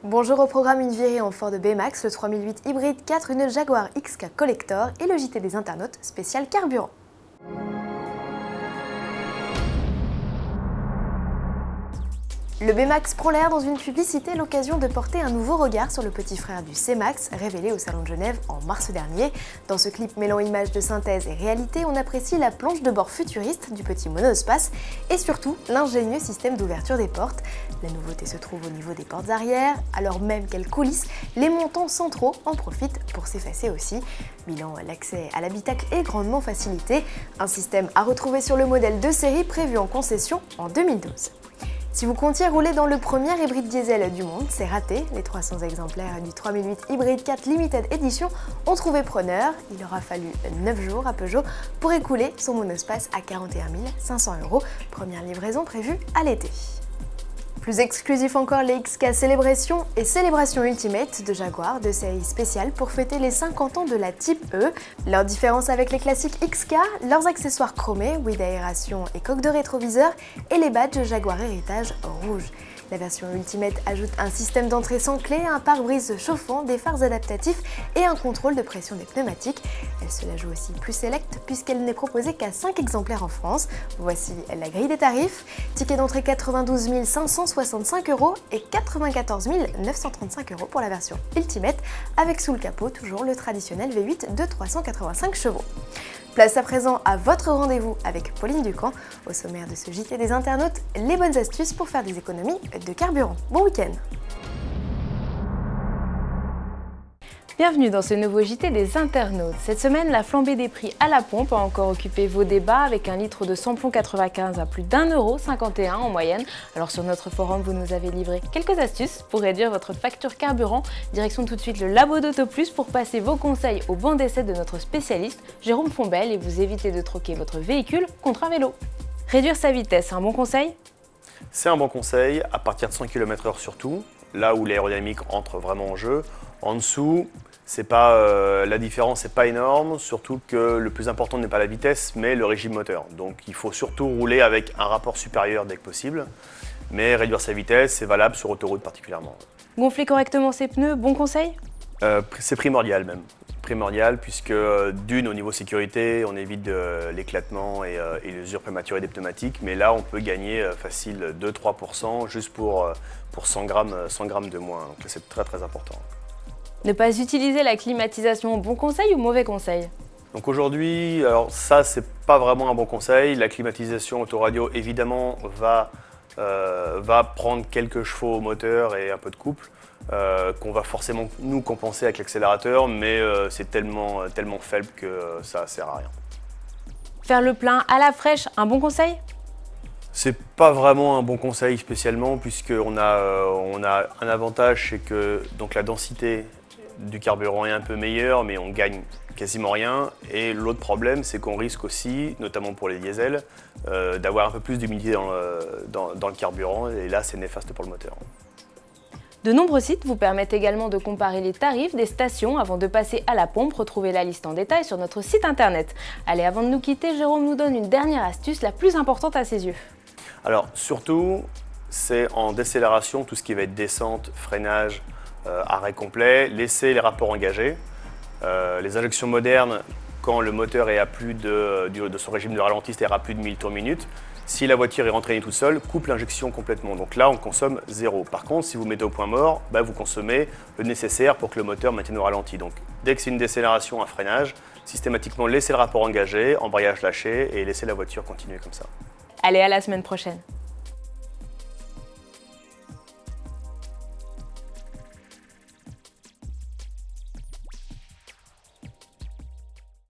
Bonjour, au programme une virée en Ford B-Max, le 3008 hybride 4, une Jaguar XK Collector et le JT des internautes spécial carburant. Le B-Max prend l'air dans une publicité, l'occasion de porter un nouveau regard sur le petit frère du C-Max, révélé au Salon de Genève en mars dernier. Dans ce clip mêlant images de synthèse et réalité, on apprécie la planche de bord futuriste du petit monospace et surtout l'ingénieux système d'ouverture des portes. La nouveauté se trouve au niveau des portes arrière, alors même qu'elles coulissent, les montants centraux en profitent pour s'effacer aussi. Bilan, l'accès à l'habitacle est grandement facilité, un système à retrouver sur le modèle de série prévu en concession en 2012. Si vous comptiez rouler dans le premier hybride diesel du monde, c'est raté. Les 300 exemplaires du 3008 Hybrid 4 Limited Edition ont trouvé preneur. Il aura fallu 9 jours à Peugeot pour écouler son monospace à 41 500 €. Première livraison prévue à l'été. Plus exclusif encore, les XK Celebration et Célébration Ultimate de Jaguar, de série spéciale pour fêter les 50 ans de la Type E. Leur différence avec les classiques XK, leurs accessoires chromés, oui d'aération et coque de rétroviseur, et les badges Jaguar Héritage rouge. La version Ultimate ajoute un système d'entrée sans clé, un pare-brise chauffant, des phares adaptatifs et un contrôle de pression des pneumatiques. Elle se la joue aussi plus select puisqu'elle n'est proposée qu'à 5 exemplaires en France. Voici la grille des tarifs. Ticket d'entrée 92 565 € et 94 935 € pour la version Ultimate, avec sous le capot toujours le traditionnel V8 de 385 chevaux. Place à présent à votre rendez-vous avec Pauline Ducamp. Au sommaire de ce JT des internautes, les bonnes astuces pour faire des économies de carburant. Bon week-end! Bienvenue dans ce nouveau JT des internautes. Cette semaine, la flambée des prix à la pompe a encore occupé vos débats avec un litre de samplon 95 à plus d'1,51 € en moyenne. Alors sur notre forum, vous nous avez livré quelques astuces pour réduire votre facture carburant. Direction tout de suite le Labo d'Auto Plus pour passer vos conseils au banc d'essai de notre spécialiste Jérôme Fombelle et vous éviter de troquer votre véhicule contre un vélo. Réduire sa vitesse, un bon conseil? C'est un bon conseil, à partir de 100 km/h surtout, là où l'aérodynamique entre vraiment en jeu. En dessous, la différence n'est pas énorme, surtout que le plus important n'est pas la vitesse, mais le régime moteur. Donc il faut surtout rouler avec un rapport supérieur dès que possible, mais réduire sa vitesse, c'est valable sur autoroute particulièrement. Gonfler correctement ses pneus, bon conseil? C'est primordial même. Primordial puisque d'une, au niveau sécurité, on évite l'éclatement et l'usure prématurée des pneumatiques, mais là on peut gagner facile 2-3% juste pour 100 grammes de moins, donc c'est très très important. Ne pas utiliser la climatisation, bon conseil ou mauvais conseil? Donc aujourd'hui, alors ça c'est pas vraiment un bon conseil. La climatisation autoradio évidemment va prendre quelques chevaux au moteur et un peu de couple qu'on va forcément nous compenser avec l'accélérateur, mais c'est tellement faible que ça sert à rien. Faire le plein à la fraîche, un bon conseil? C'est pas vraiment un bon conseil spécialement puisqu'on a un avantage, c'est que donc la densité du carburant est un peu meilleure, mais on gagne quasiment rien. Et l'autre problème, c'est qu'on risque aussi, notamment pour les diesels, d'avoir un peu plus d'humidité dans le carburant, et là c'est néfaste pour le moteur. De nombreux sites vous permettent également de comparer les tarifs des stations avant de passer à la pompe. Retrouvez la liste en détail sur notre site internet. Allez, avant de nous quitter, Jérôme nous donne une dernière astuce, la plus importante à ses yeux. Alors surtout, c'est en décélération, tout ce qui va être descente, freinage, arrêt complet, laisser les rapports engagés. Les injections modernes, quand le moteur est à plus de son régime de ralenti, c'est-à-dire à plus de 1000 tours minute, si la voiture est rentraînée toute seule, coupe l'injection complètement. Donc là, on consomme 0. Par contre, si vous mettez au point mort, vous consommez le nécessaire pour que le moteur maintienne au ralenti. Donc dès que c'est une décélération, un freinage, systématiquement laissez le rapport engagé, embrayage lâché et laissez la voiture continuer comme ça. Allez, à la semaine prochaine.